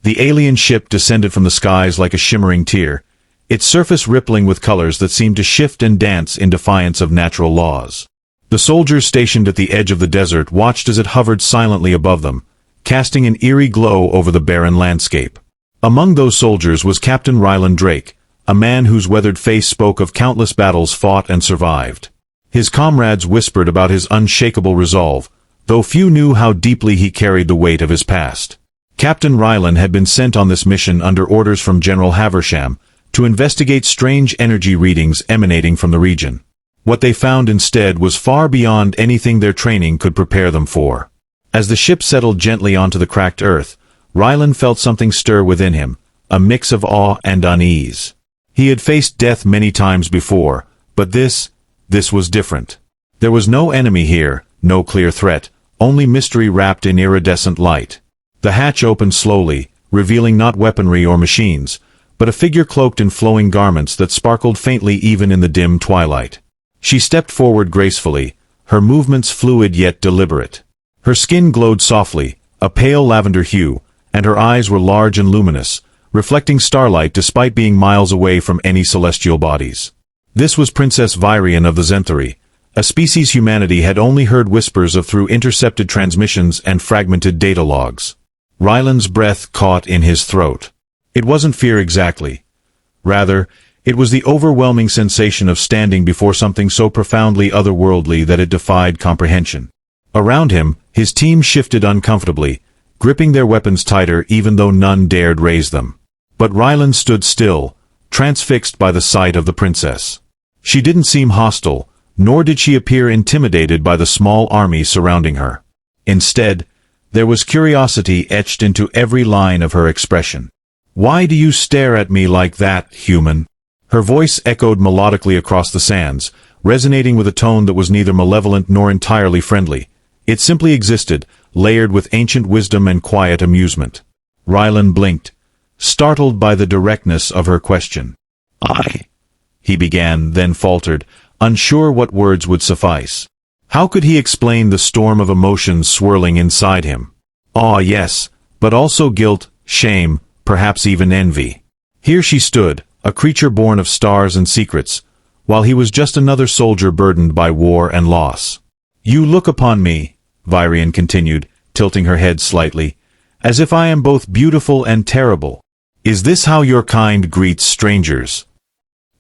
The alien ship descended from the skies like a shimmering tear, its surface rippling with colors that seemed to shift and dance in defiance of natural laws. The soldiers stationed at the edge of the desert watched as it hovered silently above them, casting an eerie glow over the barren landscape. Among those soldiers was Captain Ryland Drake, a man whose weathered face spoke of countless battles fought and survived. His comrades whispered about his unshakable resolve, though few knew how deeply he carried the weight of his past. Captain Ryland had been sent on this mission under orders from General Haversham to investigate strange energy readings emanating from the region. What they found instead was far beyond anything their training could prepare them for. As the ship settled gently onto the cracked earth, Ryland felt something stir within him, a mix of awe and unease. He had faced death many times before, but this was different. There was no enemy here, no clear threat, only mystery wrapped in iridescent light. The hatch opened slowly, revealing not weaponry or machines, but a figure cloaked in flowing garments that sparkled faintly even in the dim twilight. She stepped forward gracefully, her movements fluid yet deliberate. Her skin glowed softly, a pale lavender hue, and her eyes were large and luminous, reflecting starlight despite being miles away from any celestial bodies. This was Princess Vyrian of the Zenthari, a species humanity had only heard whispers of through intercepted transmissions and fragmented data logs. Ryland's breath caught in his throat. It wasn't fear exactly. Rather, it was the overwhelming sensation of standing before something so profoundly otherworldly that it defied comprehension. Around him, his team shifted uncomfortably, gripping their weapons tighter even though none dared raise them. But Ryland stood still, transfixed by the sight of the princess. She didn't seem hostile, nor did she appear intimidated by the small army surrounding her. Instead, there was curiosity etched into every line of her expression. "Why do you stare at me like that, human?" Her voice echoed melodically across the sands, resonating with a tone that was neither malevolent nor entirely friendly. It simply existed, layered with ancient wisdom and quiet amusement. Ryland blinked, startled by the directness of her question. He began, then faltered, unsure what words would suffice. How could he explain the storm of emotions swirling inside him? Awe, yes, but also guilt, shame, perhaps even envy. Here she stood, a creature born of stars and secrets, while he was just another soldier burdened by war and loss. "You look upon me," Vyrian continued, tilting her head slightly, "as if I am both beautiful and terrible. Is this how your kind greets strangers?"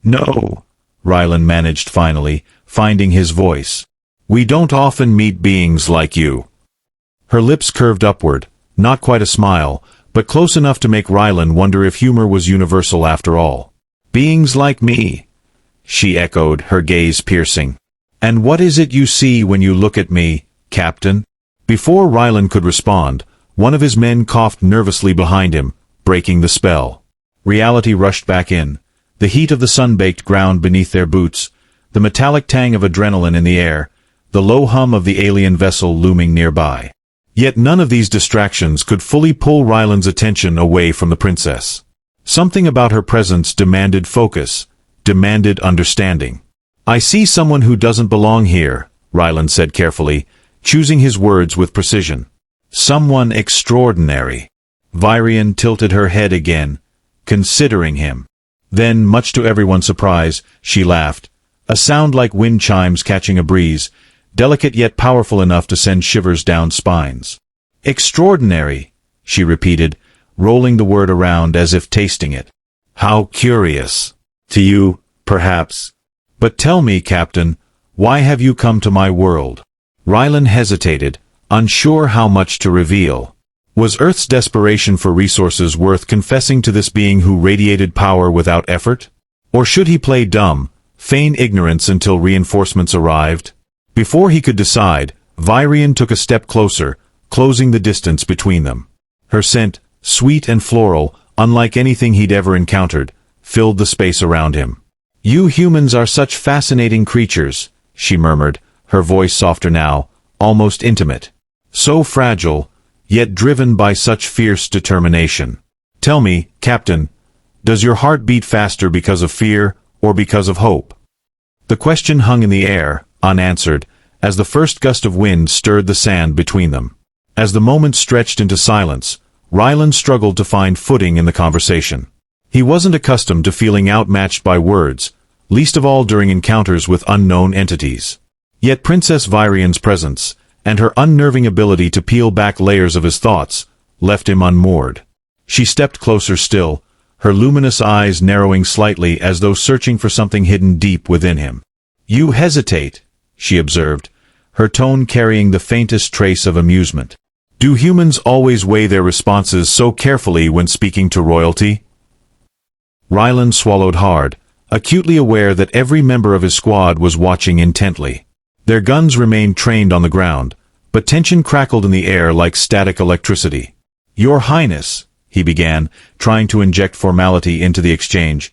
"No," Ryland managed finally, finding his voice. "We don't often meet beings like you." Her lips curved upward, not quite a smile, but close enough to make Ryland wonder if humor was universal after all. "Beings like me," she echoed, her gaze piercing. "And what is it you see when you look at me, Captain?" Before Ryland could respond, one of his men coughed nervously behind him, breaking the spell. Reality rushed back in, the heat of the sun-baked ground beneath their boots, the metallic tang of adrenaline in the air, the low hum of the alien vessel looming nearby. Yet none of these distractions could fully pull Ryland's attention away from the princess. Something about her presence demanded focus, demanded understanding. "I see someone who doesn't belong here," Ryland said carefully, choosing his words with precision. "Someone extraordinary." Vyrian tilted her head again, considering him. Then, much to everyone's surprise, she laughed, a sound like wind chimes catching a breeze, delicate yet powerful enough to send shivers down spines. "Extraordinary," she repeated, rolling the word around as if tasting it. "How curious. To you, perhaps. But tell me, Captain, why have you come to my world?" Ryland hesitated, unsure how much to reveal. Was Earth's desperation for resources worth confessing to this being who radiated power without effort? Or should he play dumb, feign ignorance until reinforcements arrived? Before he could decide, Vyrian took a step closer, closing the distance between them. Her scent, sweet and floral, unlike anything he'd ever encountered, filled the space around him. "You humans are such fascinating creatures," she murmured, her voice softer now, almost intimate. "So fragile, yet driven by such fierce determination. Tell me, Captain, does your heart beat faster because of fear or because of hope?" The question hung in the air, unanswered, as the first gust of wind stirred the sand between them. As the moment stretched into silence, Ryland struggled to find footing in the conversation. He wasn't accustomed to feeling outmatched by words, least of all during encounters with unknown entities. Yet Princess Vyrian's presence, and her unnerving ability to peel back layers of his thoughts, left him unmoored. She stepped closer still, her luminous eyes narrowing slightly as though searching for something hidden deep within him. "You hesitate," she observed, her tone carrying the faintest trace of amusement. "Do humans always weigh their responses so carefully when speaking to royalty?" Ryland swallowed hard, acutely aware that every member of his squad was watching intently. Their guns remained trained on the ground, but tension crackled in the air like static electricity. "Your Highness," he began, trying to inject formality into the exchange,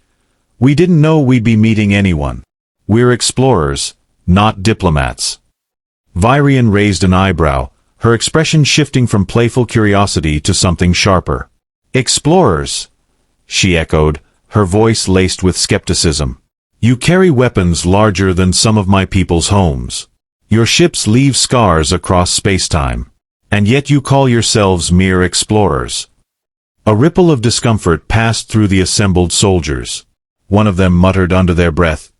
"we didn't know we'd be meeting anyone. We're explorers, not diplomats." Vyrian raised an eyebrow, her expression shifting from playful curiosity to something sharper. "Explorers," she echoed, her voice laced with skepticism. "You carry weapons larger than some of my people's homes. Your ships leave scars across space-time. And yet you call yourselves mere explorers." A ripple of discomfort passed through the assembled soldiers. One of them muttered under their breath,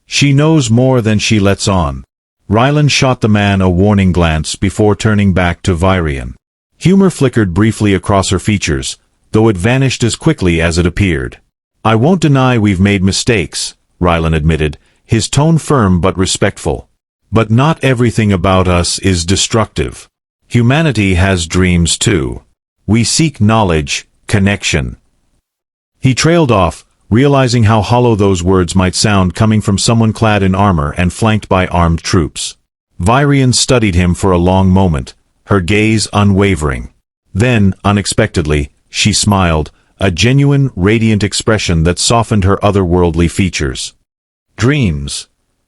"She knows more than she lets on." Ryland shot the man a warning glance before turning back to Vyrian. Humor flickered briefly across her features, though it vanished as quickly as it appeared. "I won't deny we've made mistakes," Ryland admitted, his tone firm but respectful. "But not everything about us is destructive. Humanity has dreams too. We seek knowledge, connection." He trailed off, realizing how hollow those words might sound coming from someone clad in armor and flanked by armed troops. Vyrian studied him for a long moment, her gaze unwavering. Then, unexpectedly, she smiled, a genuine, radiant expression that softened her otherworldly features. "Dreams,"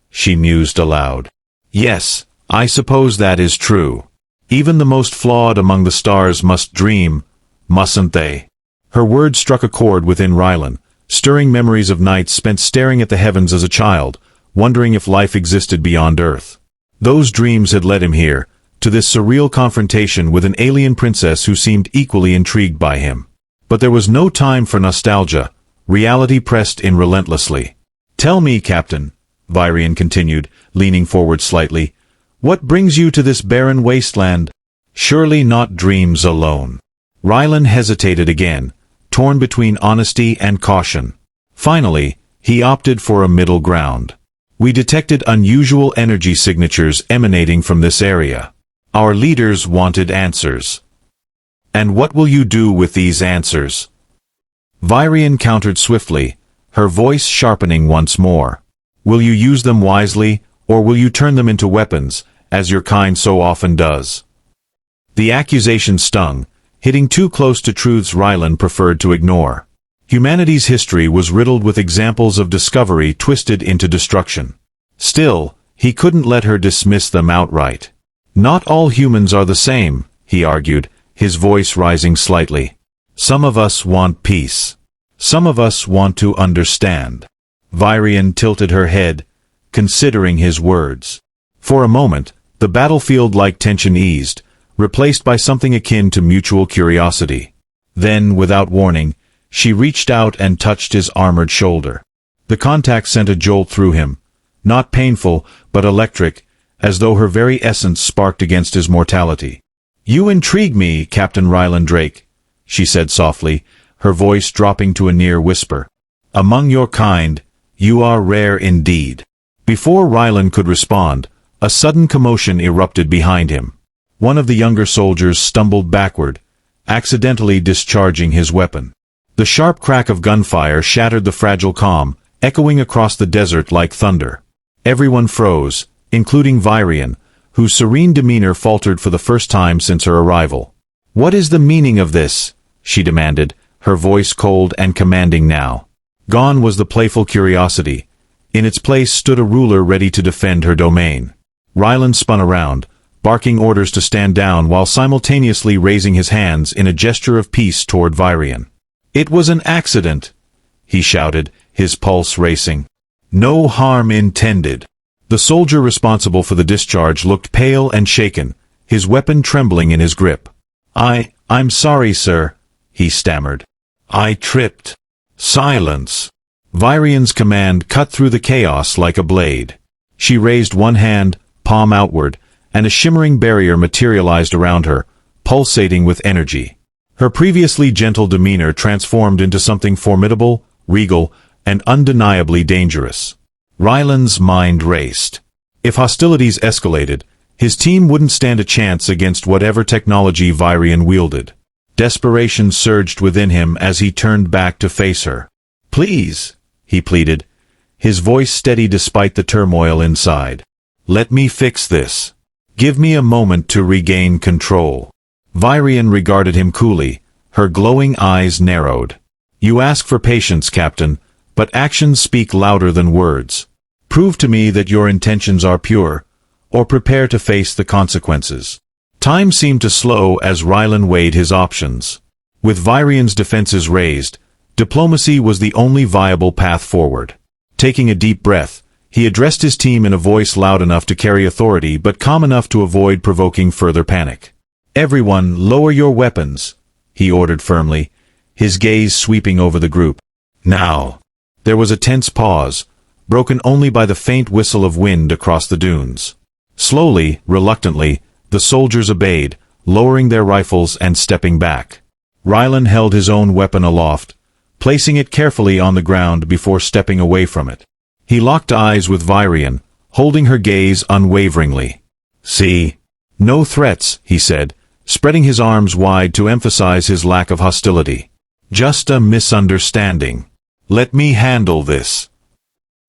she mused aloud. "Yes, I suppose that is true. Even the most flawed among the stars must dream, mustn't they?" Her words struck a chord within Ryland, stirring memories of nights spent staring at the heavens as a child, wondering if life existed beyond Earth. Those dreams had led him here, to this surreal confrontation with an alien princess who seemed equally intrigued by him. But there was no time for nostalgia. Reality pressed in relentlessly. "Tell me, Captain," Vyrian continued, leaning forward slightly, "what brings you to this barren wasteland? Surely not dreams alone." Ryland hesitated again, torn between honesty and caution. Finally, he opted for a middle ground. "We detected unusual energy signatures emanating from this area. Our leaders wanted answers." "And what will you do with these answers?" Vyrian countered swiftly, her voice sharpening once more. "Will you use them wisely, or will you turn them into weapons, as your kind so often does?" The accusation stung, hitting too close to truths Ryland preferred to ignore. Humanity's history was riddled with examples of discovery twisted into destruction. Still, he couldn't let her dismiss them outright. "Not all humans are the same," he argued, his voice rising slightly. "Some of us want peace. Some of us want to understand." Vyrian tilted her head, considering his words. For a moment, the battlefield-like tension eased, replaced by something akin to mutual curiosity. Then, without warning, she reached out and touched his armored shoulder. The contact sent a jolt through him, not painful, but electric, as though her very essence sparked against his mortality. "You intrigue me, Captain Ryland Drake," she said softly, her voice dropping to a near whisper. "Among your kind, you are rare indeed." Before Ryland could respond, a sudden commotion erupted behind him. One of the younger soldiers stumbled backward, accidentally discharging his weapon. The sharp crack of gunfire shattered the fragile calm, echoing across the desert like thunder. Everyone froze, including Vyrian, whose serene demeanor faltered for the first time since her arrival. "What is the meaning of this?" she demanded, her voice cold and commanding now. Gone was the playful curiosity. In its place stood a ruler ready to defend her domain. Ryland spun around, barking orders to stand down while simultaneously raising his hands in a gesture of peace toward Vyrian. "It was an accident," he shouted, his pulse racing. "No harm intended." The soldier responsible for the discharge looked pale and shaken, his weapon trembling in his grip. I'm sorry, sir," he stammered. I tripped. Silence. Virian's command cut through the chaos like a blade. She raised one hand, palm outward, and a shimmering barrier materialized around her, pulsating with energy. Her previously gentle demeanor transformed into something formidable, regal, and undeniably dangerous. Ryland's mind raced. If hostilities escalated, his team wouldn't stand a chance against whatever technology Virian wielded. Desperation surged within him as he turned back to face her. Please, he pleaded, his voice steady despite the turmoil inside. Let me fix this. Give me a moment to regain control. Virian regarded him coolly, her glowing eyes narrowed. You ask for patience, Captain, but actions speak louder than words. Prove to me that your intentions are pure, or prepare to face the consequences. Time seemed to slow as Ryland weighed his options. With Virian's defenses raised, diplomacy was the only viable path forward. Taking a deep breath, he addressed his team in a voice loud enough to carry authority but calm enough to avoid provoking further panic. Everyone, lower your weapons, he ordered firmly, his gaze sweeping over the group. Now. There was a tense pause, broken only by the faint whistle of wind across the dunes. Slowly, reluctantly, the soldiers obeyed, lowering their rifles and stepping back. Ryland held his own weapon aloft, placing it carefully on the ground before stepping away from it. He locked eyes with Virian, holding her gaze unwaveringly. See? No threats, he said, spreading his arms wide to emphasize his lack of hostility. Just a misunderstanding. Let me handle this.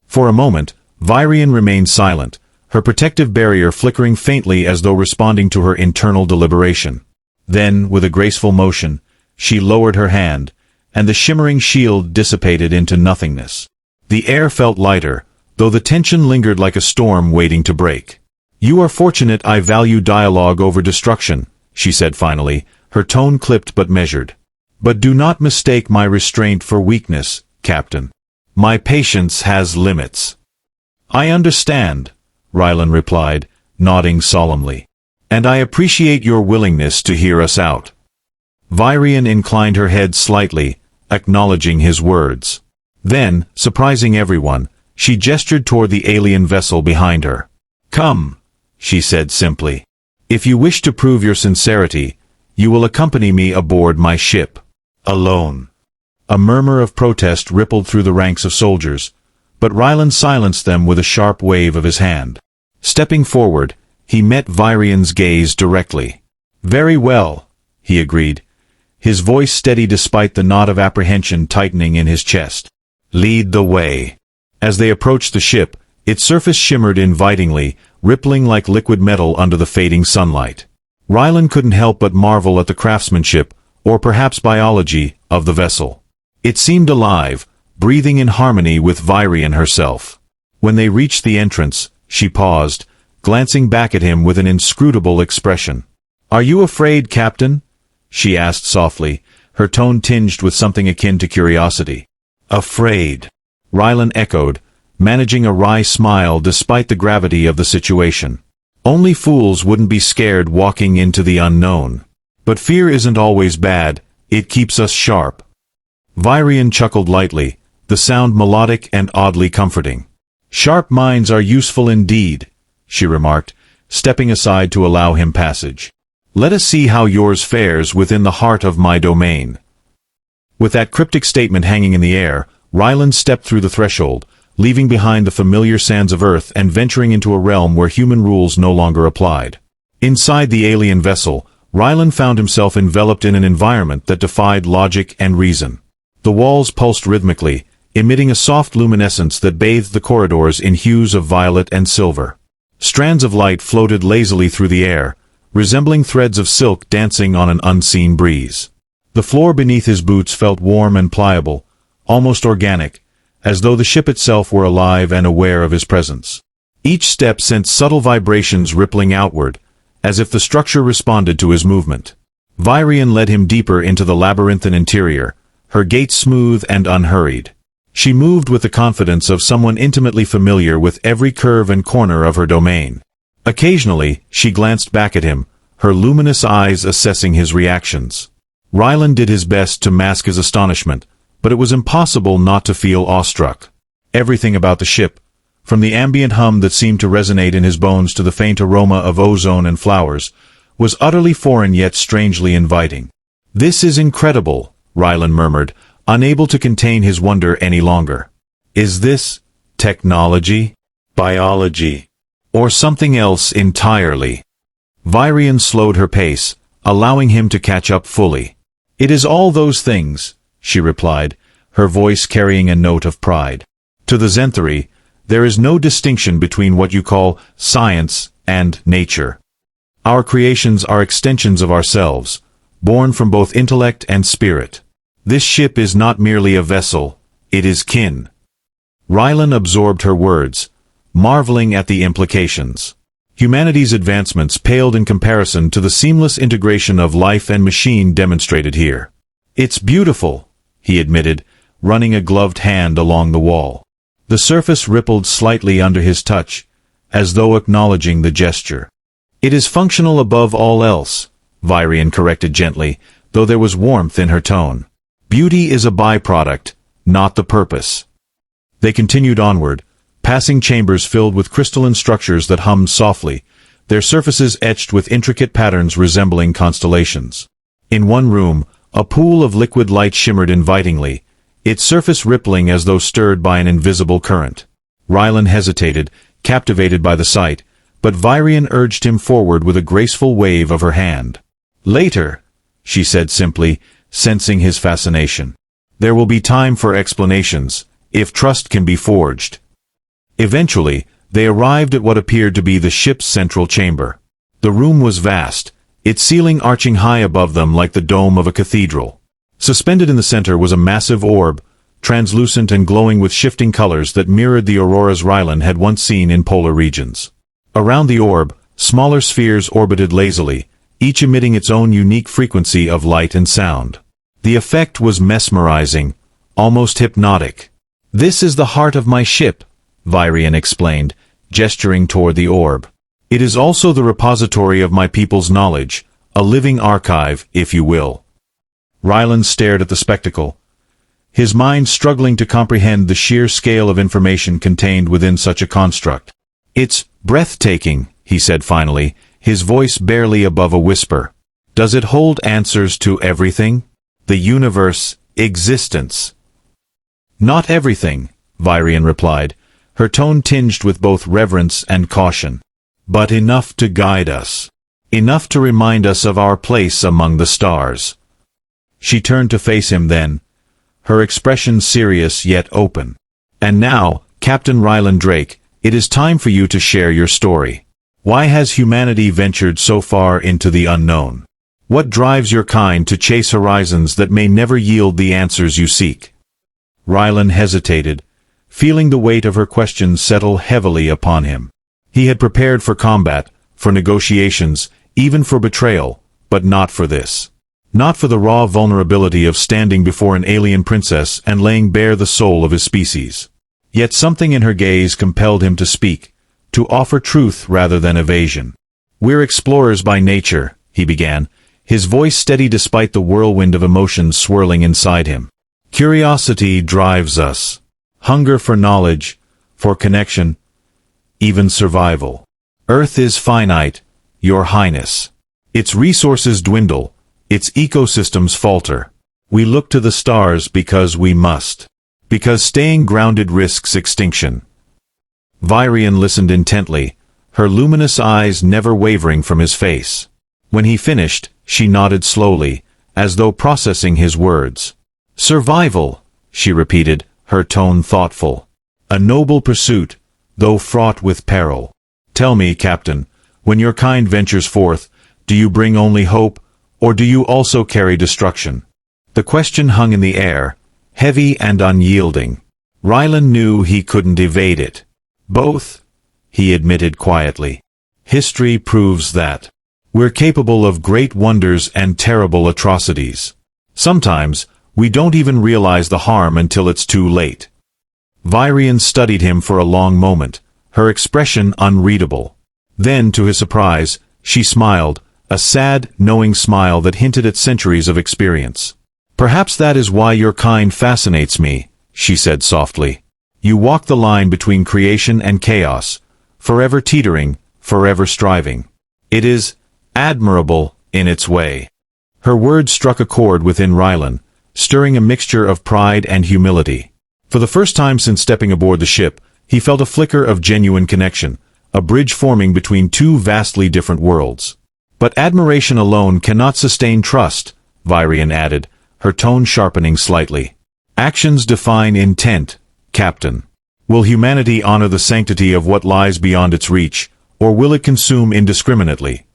For a moment, Virian remained silent, her protective barrier flickering faintly as though responding to her internal deliberation. Then, with a graceful motion, she lowered her hand, and the shimmering shield dissipated into nothingness. The air felt lighter, though the tension lingered like a storm waiting to break. You are fortunate I value dialogue over destruction, she said finally, her tone clipped but measured. But do not mistake my restraint for weakness, Captain. My patience has limits. I understand, Ryland replied, nodding solemnly. And I appreciate your willingness to hear us out. Virian inclined her head slightly, acknowledging his words. Then, surprising everyone, she gestured toward the alien vessel behind her. Come, she said simply. If you wish to prove your sincerity, you will accompany me aboard my ship. Alone. A murmur of protest rippled through the ranks of soldiers, but Ryland silenced them with a sharp wave of his hand. Stepping forward, he met Virian's gaze directly. Very well, he agreed, his voice steady despite the knot of apprehension tightening in his chest. Lead the way. As they approached the ship, its surface shimmered invitingly, rippling like liquid metal under the fading sunlight. Ryland couldn't help but marvel at the craftsmanship, or perhaps biology, of the vessel. It seemed alive, breathing in harmony with Virian herself. When they reached the entrance, she paused, glancing back at him with an inscrutable expression. Are you afraid, Captain? She asked softly, her tone tinged with something akin to curiosity. Afraid, Ryland echoed, managing a wry smile despite the gravity of the situation. Only fools wouldn't be scared walking into the unknown. But fear isn't always bad, it keeps us sharp. Virian chuckled lightly, the sound melodic and oddly comforting. Sharp minds are useful indeed, she remarked, stepping aside to allow him passage. Let us see how yours fares within the heart of my domain. With that cryptic statement hanging in the air, Ryland stepped through the threshold, leaving behind the familiar sands of Earth and venturing into a realm where human rules no longer applied. Inside the alien vessel, Ryland found himself enveloped in an environment that defied logic and reason. The walls pulsed rhythmically, emitting a soft luminescence that bathed the corridors in hues of violet and silver. Strands of light floated lazily through the air, resembling threads of silk dancing on an unseen breeze. The floor beneath his boots felt warm and pliable, almost organic, as though the ship itself were alive and aware of his presence. Each step sent subtle vibrations rippling outward, as if the structure responded to his movement. Virian led him deeper into the labyrinthine interior, her gait smooth and unhurried. She moved with the confidence of someone intimately familiar with every curve and corner of her domain. Occasionally, she glanced back at him, her luminous eyes assessing his reactions. Ryland did his best to mask his astonishment, but it was impossible not to feel awestruck. Everything about the ship, from the ambient hum that seemed to resonate in his bones to the faint aroma of ozone and flowers, was utterly foreign yet strangely inviting. "This is incredible," Ryland murmured, unable to contain his wonder any longer. "Is this technology, biology, or something else entirely?" Vyrian slowed her pace, allowing him to catch up fully. "It is all those things," she replied, her voice carrying a note of pride. "To the Zenthari, there is no distinction between what you call science and nature. Our creations are extensions of ourselves, born from both intellect and spirit. This ship is not merely a vessel, it is kin." Rylan absorbed her words, marveling at the implications. Humanity's advancements paled in comparison to the seamless integration of life and machine demonstrated here. "It's beautiful," he admitted, running a gloved hand along the wall. The surface rippled slightly under his touch, as though acknowledging the gesture. "It is functional above all else," Vyrian corrected gently, though there was warmth in her tone. "Beauty is a byproduct, not the purpose." They continued onward, passing chambers filled with crystalline structures that hummed softly, their surfaces etched with intricate patterns resembling constellations. In one room, a pool of liquid light shimmered invitingly, its surface rippling as though stirred by an invisible current. Rylan hesitated, captivated by the sight, but Vyrian urged him forward with a graceful wave of her hand. "Later," she said simply, sensing his fascination. "There will be time for explanations, if trust can be forged." Eventually, they arrived at what appeared to be the ship's central chamber. The room was vast, its ceiling arching high above them like the dome of a cathedral. Suspended in the center was a massive orb, translucent and glowing with shifting colors that mirrored the auroras Rylan had once seen in polar regions. Around the orb, smaller spheres orbited lazily, each emitting its own unique frequency of light and sound. The effect was mesmerizing, almost hypnotic. "This is the heart of my ship," Vyrian explained, gesturing toward the orb. "It is also the repository of my people's knowledge, a living archive, if you will." Ryland stared at the spectacle, his mind struggling to comprehend the sheer scale of information contained within such a construct. "It's breathtaking," he said finally, his voice barely above a whisper. "Does it hold answers to everything? The universe, existence?" "Not everything," Vyrian replied, her tone tinged with both reverence and caution. "But enough to guide us. Enough to remind us of our place among the stars." She turned to face him then, her expression serious yet open. "And now, Captain Ryland Drake, it is time for you to share your story. Why has humanity ventured so far into the unknown? What drives your kind to chase horizons that may never yield the answers you seek?" Ryland hesitated, feeling the weight of her questions settle heavily upon him. He had prepared for combat, for negotiations, even for betrayal, but not for this. Not for the raw vulnerability of standing before an alien princess and laying bare the soul of his species. Yet something in her gaze compelled him to speak, to offer truth rather than evasion. "We're explorers by nature," he began, his voice steady despite the whirlwind of emotions swirling inside him. "Curiosity drives us. Hunger for knowledge, for connection, even survival. Earth is finite, Your Highness. Its resources dwindle, its ecosystems falter. We look to the stars because we must. Because staying grounded risks extinction." Vyrian listened intently, her luminous eyes never wavering from his face. When he finished, she nodded slowly, as though processing his words. "Survival," she repeated, her tone thoughtful. "A noble pursuit, though fraught with peril. Tell me, Captain, when your kind ventures forth, do you bring only hope, or do you also carry destruction?" The question hung in the air, heavy and unyielding. Rylan knew he couldn't evade it. "Both," he admitted quietly. "History proves that. We're capable of great wonders and terrible atrocities. Sometimes, we don't even realize the harm until it's too late." Vyrian studied him for a long moment, her expression unreadable. Then, to his surprise, she smiled, a sad, knowing smile that hinted at centuries of experience. "Perhaps that is why your kind fascinates me," she said softly. "You walk the line between creation and chaos, forever teetering, forever striving. It is admirable in its way." Her words struck a chord within Rylan, stirring a mixture of pride and humility. For the first time since stepping aboard the ship, he felt a flicker of genuine connection, a bridge forming between two vastly different worlds. "But admiration alone cannot sustain trust," Vyrian added, her tone sharpening slightly. "Actions define intent, Captain. Will humanity honor the sanctity of what lies beyond its reach, or will it consume indiscriminately?"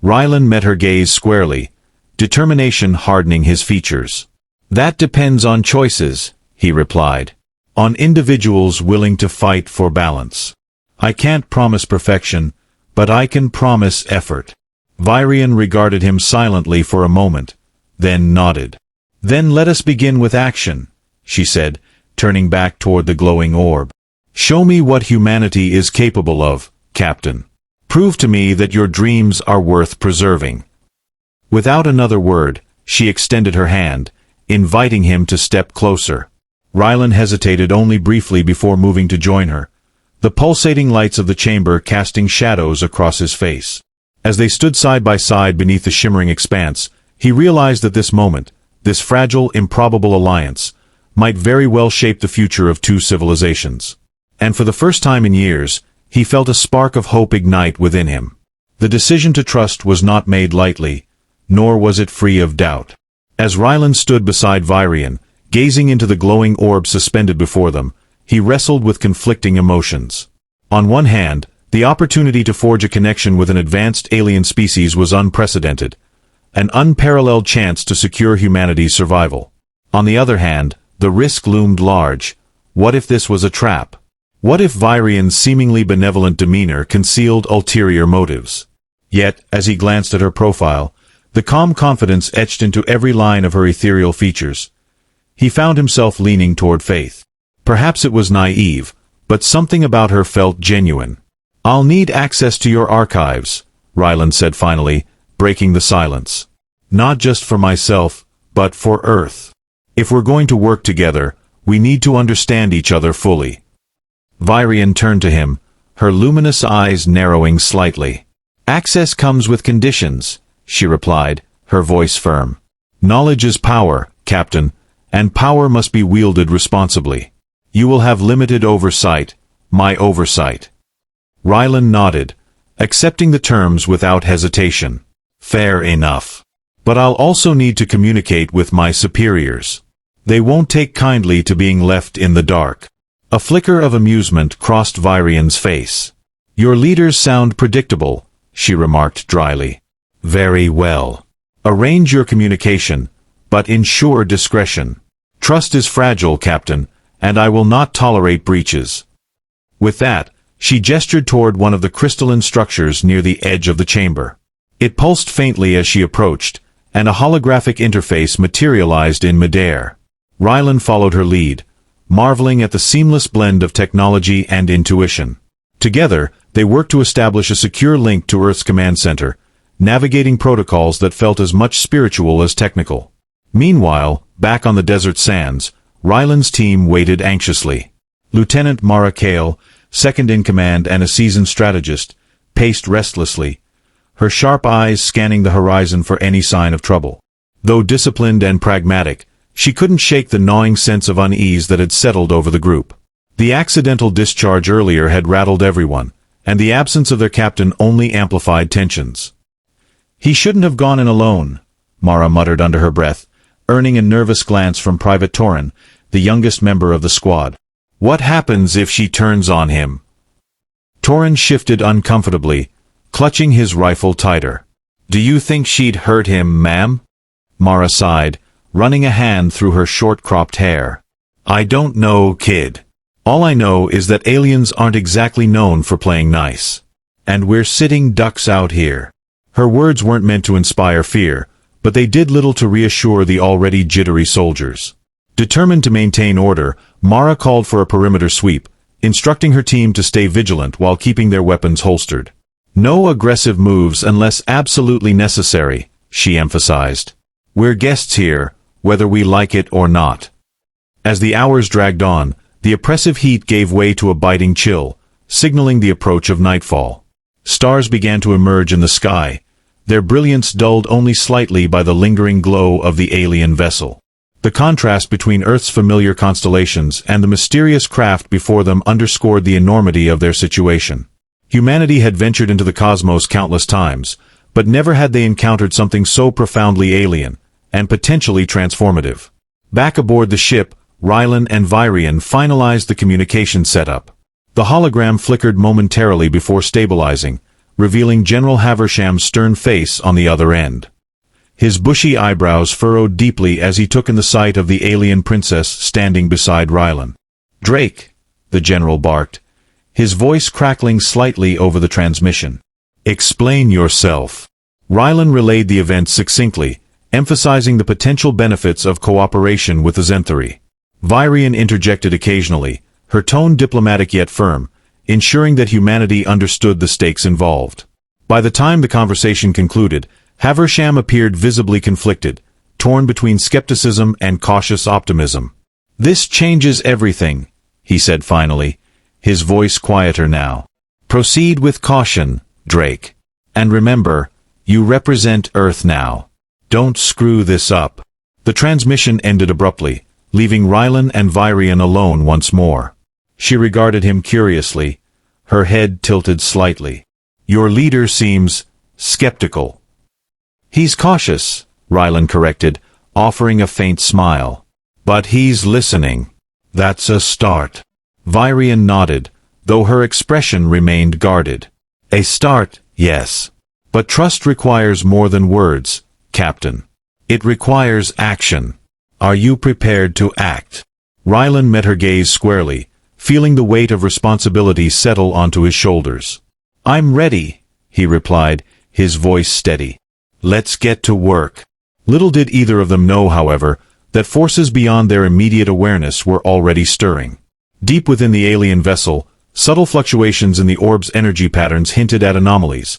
Rylan met her gaze squarely, determination hardening his features. "That depends on choices," he replied. "On individuals willing to fight for balance. I can't promise perfection, but I can promise effort." Vyrian regarded him silently for a moment, then nodded. "Then let us begin with action," she said, turning back toward the glowing orb. "Show me what humanity is capable of, Captain. Prove to me that your dreams are worth preserving." Without another word, she extended her hand, inviting him to step closer. Rylan hesitated only briefly before moving to join her, the pulsating lights of the chamber casting shadows across his face. As they stood side by side beneath the shimmering expanse, he realized that this moment, this fragile, improbable alliance, might very well shape the future of two civilizations. And for the first time in years, he felt a spark of hope ignite within him. The decision to trust was not made lightly, nor was it free of doubt. As Rylan stood beside Vyrian, gazing into the glowing orb suspended before them, he wrestled with conflicting emotions. On one hand, the opportunity to forge a connection with an advanced alien species was unprecedented, an unparalleled chance to secure humanity's survival. On the other hand, the risk loomed large. What if this was a trap? What if Vyrian's seemingly benevolent demeanor concealed ulterior motives? Yet, as he glanced at her profile, the calm confidence etched into every line of her ethereal features, he found himself leaning toward faith. Perhaps it was naive, but something about her felt genuine. "I'll need access to your archives," Rylan said finally, breaking the silence. "Not just for myself, but for Earth. If we're going to work together, we need to understand each other fully." Vyrian turned to him, her luminous eyes narrowing slightly. "Access comes with conditions," she replied, her voice firm. "Knowledge is power, Captain, and power must be wielded responsibly. You will have limited oversight, my oversight." Rylan nodded, accepting the terms without hesitation. "Fair enough. But I'll also need to communicate with my superiors. They won't take kindly to being left in the dark." A flicker of amusement crossed Vyrian's face. "Your leaders sound predictable," she remarked dryly. "Very well. Arrange your communication, but ensure discretion. Trust is fragile, Captain, and I will not tolerate breaches." With that, she gestured toward one of the crystalline structures near the edge of the chamber. It pulsed faintly as she approached, and a holographic interface materialized in midair. Rylan followed her lead, marveling at the seamless blend of technology and intuition. Together, they worked to establish a secure link to Earth's command center, navigating protocols that felt as much spiritual as technical. Meanwhile, back on the desert sands, Rylan's team waited anxiously. Lieutenant Mara Kale, second in command and a seasoned strategist, paced restlessly, her sharp eyes scanning the horizon for any sign of trouble. Though disciplined and pragmatic, she couldn't shake the gnawing sense of unease that had settled over the group. The accidental discharge earlier had rattled everyone, and the absence of their captain only amplified tensions. "He shouldn't have gone in alone," Mara muttered under her breath, earning a nervous glance from Private Torin, the youngest member of the squad. "What happens if she turns on him?" Torin shifted uncomfortably, clutching his rifle tighter. "Do you think she'd hurt him, ma'am?" Mara sighed, running a hand through her short-cropped hair. "I don't know, kid. All I know is that aliens aren't exactly known for playing nice. And we're sitting ducks out here." Her words weren't meant to inspire fear, but they did little to reassure the already jittery soldiers. Determined to maintain order, Mara called for a perimeter sweep, instructing her team to stay vigilant while keeping their weapons holstered. No aggressive moves unless absolutely necessary, she emphasized. We're guests here, whether we like it or not. As the hours dragged on, the oppressive heat gave way to a biting chill, signaling the approach of nightfall. Stars began to emerge in the sky, their brilliance dulled only slightly by the lingering glow of the alien vessel. The contrast between Earth's familiar constellations and the mysterious craft before them underscored the enormity of their situation. Humanity had ventured into the cosmos countless times, but never had they encountered something so profoundly alien, and potentially transformative. Back aboard the ship, Rylan and Vyrian finalized the communication setup. The hologram flickered momentarily before stabilizing, revealing General Haversham's stern face on the other end. His bushy eyebrows furrowed deeply as he took in the sight of the alien princess standing beside Rylan. "Drake," the general barked, his voice crackling slightly over the transmission. "Explain yourself." Rylan relayed the events succinctly, emphasizing the potential benefits of cooperation with the Zenthari. Vyrian interjected occasionally, her tone diplomatic yet firm, ensuring that humanity understood the stakes involved. By the time the conversation concluded, Haversham appeared visibly conflicted, torn between skepticism and cautious optimism. "This changes everything," he said finally, his voice quieter now. "Proceed with caution, Drake. And remember, you represent Earth now. Don't screw this up." The transmission ended abruptly, leaving Rylan and Vyrian alone once more. She regarded him curiously, her head tilted slightly. "Your leader seems skeptical." "He's cautious," Rylan corrected, offering a faint smile. "But he's listening. That's a start." Vyrian nodded, though her expression remained guarded. "A start, yes. But trust requires more than words, Captain. It requires action. Are you prepared to act?" Rylan met her gaze squarely, feeling the weight of responsibility settle onto his shoulders. "I'm ready," he replied, his voice steady. "Let's get to work." Little did either of them know, however, that forces beyond their immediate awareness were already stirring. Deep within the alien vessel, subtle fluctuations in the orb's energy patterns hinted at anomalies,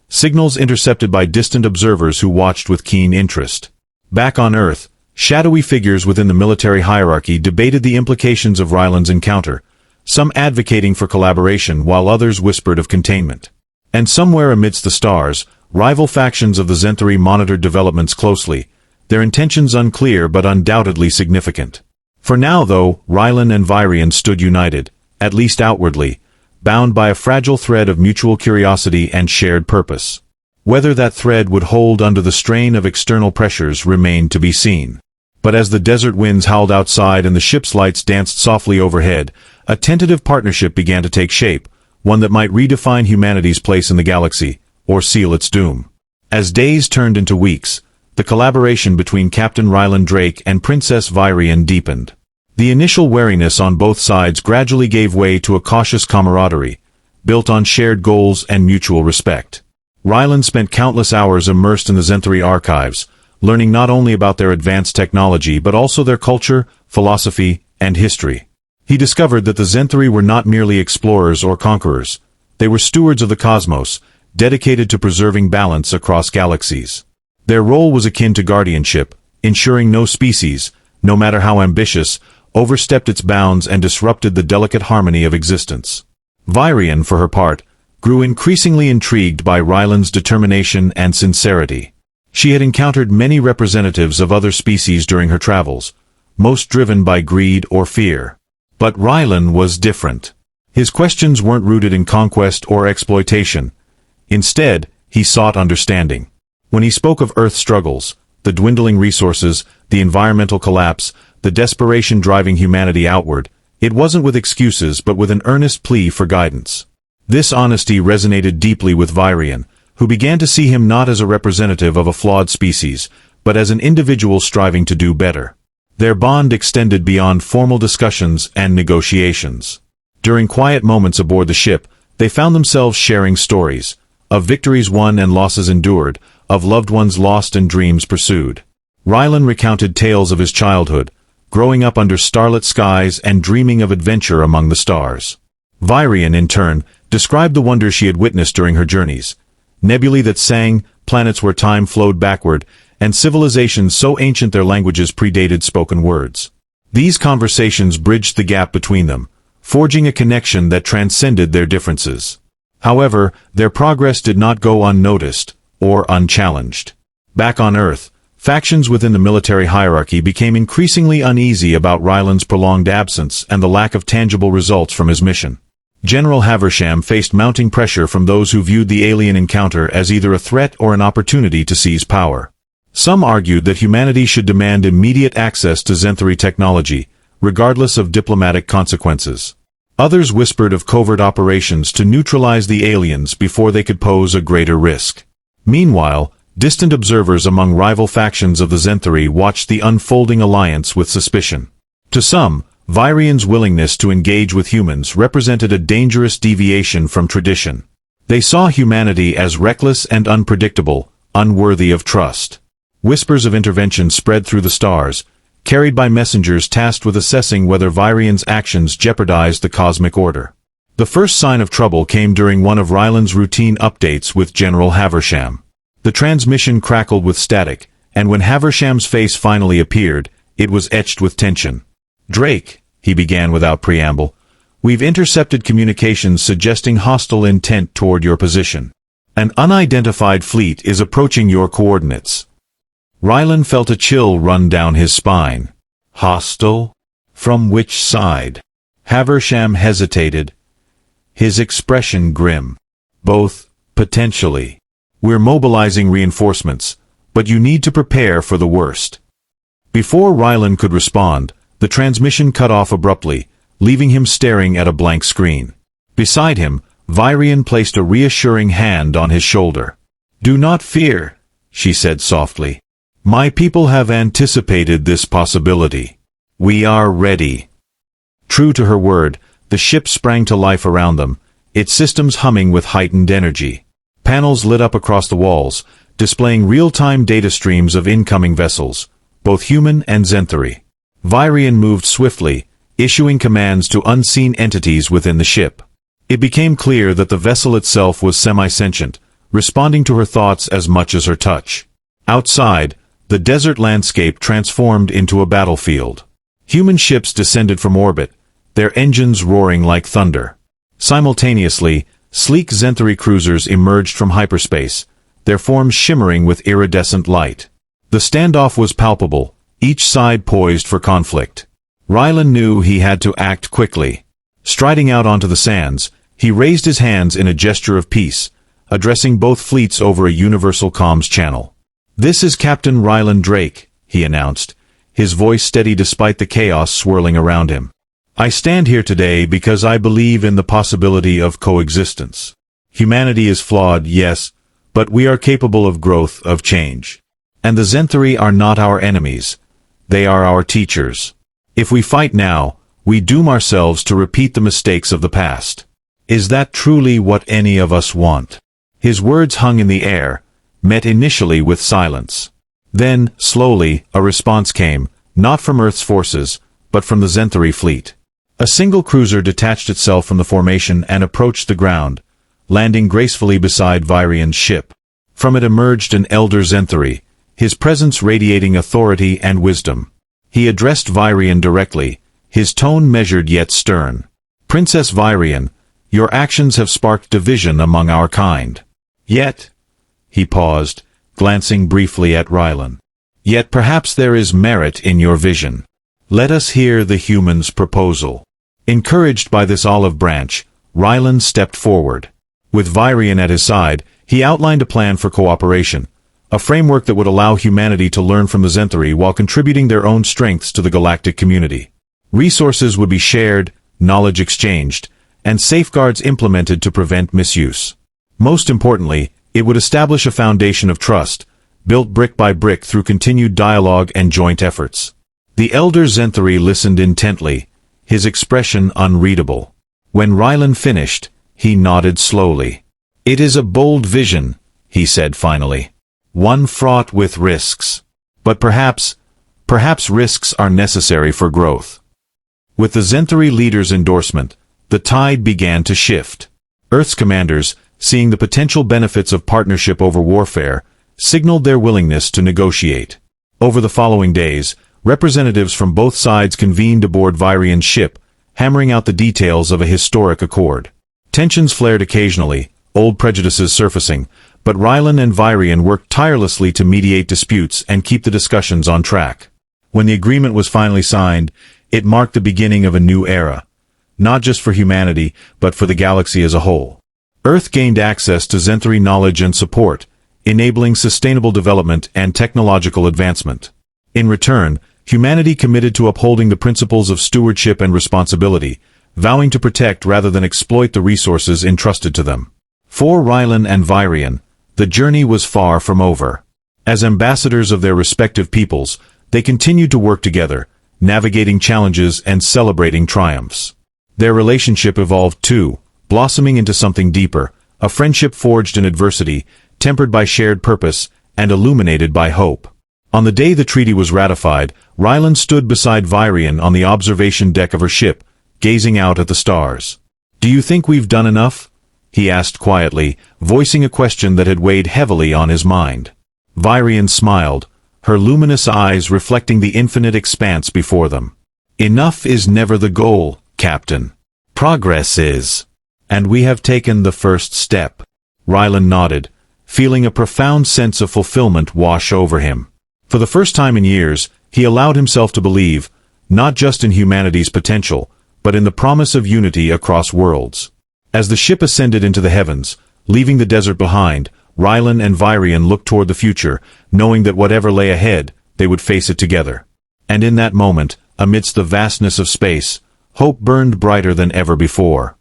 signals intercepted by distant observers who watched with keen interest. Back on Earth, shadowy figures within the military hierarchy debated the implications of Rylan's encounter, some advocating for collaboration while others whispered of containment. And somewhere amidst the stars, rival factions of the Zenthari monitored developments closely, their intentions unclear but undoubtedly significant. For now, though, Rylan and Vyrian stood united, at least outwardly, bound by a fragile thread of mutual curiosity and shared purpose. Whether that thread would hold under the strain of external pressures remained to be seen. But as the desert winds howled outside and the ship's lights danced softly overhead, a tentative partnership began to take shape, one that might redefine humanity's place in the galaxy, or seal its doom. As days turned into weeks, the collaboration between Captain Rylan Drake and Princess Vyrian deepened. The initial wariness on both sides gradually gave way to a cautious camaraderie, built on shared goals and mutual respect. Rylan spent countless hours immersed in the Zenthari archives, learning not only about their advanced technology but also their culture, philosophy, and history. He discovered that the Zenthari were not merely explorers or conquerors. They were stewards of the cosmos, dedicated to preserving balance across galaxies. Their role was akin to guardianship, ensuring no species, no matter how ambitious, overstepped its bounds and disrupted the delicate harmony of existence. Vyrian, for her part, grew increasingly intrigued by Rylan's determination and sincerity. She had encountered many representatives of other species during her travels, most driven by greed or fear. But Rylan was different. His questions weren't rooted in conquest or exploitation. Instead, he sought understanding. When he spoke of Earth's struggles, the dwindling resources, the environmental collapse, the desperation driving humanity outward, it wasn't with excuses but with an earnest plea for guidance. This honesty resonated deeply with Vyrian, who began to see him not as a representative of a flawed species, but as an individual striving to do better. Their bond extended beyond formal discussions and negotiations. During quiet moments aboard the ship, they found themselves sharing stories, of victories won and losses endured, of loved ones lost and dreams pursued. Rylan recounted tales of his childhood, growing up under starlit skies and dreaming of adventure among the stars. Vyrian, in turn, described the wonders she had witnessed during her journeys. Nebulae that sang, planets where time flowed backward, and civilizations so ancient their languages predated spoken words. These conversations bridged the gap between them, forging a connection that transcended their differences. However, their progress did not go unnoticed, or unchallenged. Back on Earth, factions within the military hierarchy became increasingly uneasy about Ryland's prolonged absence and the lack of tangible results from his mission. General Haversham faced mounting pressure from those who viewed the alien encounter as either a threat or an opportunity to seize power. Some argued that humanity should demand immediate access to Zenthari technology, regardless of diplomatic consequences. Others whispered of covert operations to neutralize the aliens before they could pose a greater risk. Meanwhile, distant observers among rival factions of the Zenthari watched the unfolding alliance with suspicion. To some, Vyrian's willingness to engage with humans represented a dangerous deviation from tradition. They saw humanity as reckless and unpredictable, unworthy of trust. Whispers of intervention spread through the stars, carried by messengers tasked with assessing whether Vyrian's actions jeopardized the cosmic order. The first sign of trouble came during one of Ryland's routine updates with General Haversham. The transmission crackled with static, and when Haversham's face finally appeared, it was etched with tension. "Drake," he began without preamble, "we've intercepted communications suggesting hostile intent toward your position. An unidentified fleet is approaching your coordinates." Ryland felt a chill run down his spine. Hostile? From which side? Haversham hesitated, his expression grim. "Both, potentially. We're mobilizing reinforcements, but you need to prepare for the worst." Before Ryland could respond, the transmission cut off abruptly, leaving him staring at a blank screen. Beside him, Vyrian placed a reassuring hand on his shoulder. "Do not fear," she said softly. "My people have anticipated this possibility. We are ready." True to her word, the ship sprang to life around them, its systems humming with heightened energy. Panels lit up across the walls, displaying real-time data streams of incoming vessels, both human and Zenthari. Vyrian moved swiftly, issuing commands to unseen entities within the ship. It became clear that the vessel itself was semi-sentient, responding to her thoughts as much as her touch. Outside, the desert landscape transformed into a battlefield. Human ships descended from orbit, their engines roaring like thunder. Simultaneously, sleek Zenthari cruisers emerged from hyperspace, their forms shimmering with iridescent light. The standoff was palpable, each side poised for conflict. Ryland knew he had to act quickly. Striding out onto the sands, he raised his hands in a gesture of peace, addressing both fleets over a universal comms channel. "This is Captain Ryland Drake," he announced, his voice steady despite the chaos swirling around him. "I stand here today because I believe in the possibility of coexistence. Humanity is flawed, yes, but we are capable of growth, of change. And the Zenthari are not our enemies. They are our teachers. If we fight now, we doom ourselves to repeat the mistakes of the past. Is that truly what any of us want?" His words hung in the air, met initially with silence. Then, slowly, a response came, not from Earth's forces, but from the Zenthari fleet. A single cruiser detached itself from the formation and approached the ground, landing gracefully beside Vyrian's ship. From it emerged an elder Zenthari, his presence radiating authority and wisdom. He addressed Vyrian directly, his tone measured yet stern. "Princess Vyrian, your actions have sparked division among our kind. Yet," he paused, glancing briefly at Ryland, "yet perhaps there is merit in your vision. Let us hear the human's proposal." Encouraged by this olive branch, Ryland stepped forward. With Vyrian at his side, he outlined a plan for cooperation, a framework that would allow humanity to learn from the Zenthari while contributing their own strengths to the galactic community. Resources would be shared, knowledge exchanged, and safeguards implemented to prevent misuse. Most importantly, it would establish a foundation of trust, built brick by brick through continued dialogue and joint efforts. The elder Zenthari listened intently, his expression unreadable. When Ryland finished, he nodded slowly. "It is a bold vision," he said finally. "One fraught with risks. But perhaps risks are necessary for growth." With the Zenthari leader's endorsement, the tide began to shift. Earth's commanders, seeing the potential benefits of partnership over warfare, signaled their willingness to negotiate. Over the following days, representatives from both sides convened aboard Virian's ship, hammering out the details of a historic accord. Tensions flared occasionally, old prejudices surfacing, but Rylan and Virian worked tirelessly to mediate disputes and keep the discussions on track. When the agreement was finally signed, it marked the beginning of a new era. Not just for humanity, but for the galaxy as a whole. Earth gained access to Zenthari knowledge and support, enabling sustainable development and technological advancement. In return, humanity committed to upholding the principles of stewardship and responsibility, vowing to protect rather than exploit the resources entrusted to them. For Rylan and Virian, the journey was far from over. As ambassadors of their respective peoples, they continued to work together, navigating challenges and celebrating triumphs. Their relationship evolved too, blossoming into something deeper, a friendship forged in adversity, tempered by shared purpose, and illuminated by hope. On the day the treaty was ratified, Rylan stood beside Virian on the observation deck of her ship, gazing out at the stars. "Do you think we've done enough?" he asked quietly, voicing a question that had weighed heavily on his mind. Virian smiled, her luminous eyes reflecting the infinite expanse before them. "Enough is never the goal, Captain. Progress is. And we have taken the first step." Rylan nodded, feeling a profound sense of fulfillment wash over him. For the first time in years, he allowed himself to believe, not just in humanity's potential, but in the promise of unity across worlds. As the ship ascended into the heavens, leaving the desert behind, Rylan and Virian looked toward the future, knowing that whatever lay ahead, they would face it together. And in that moment, amidst the vastness of space, hope burned brighter than ever before.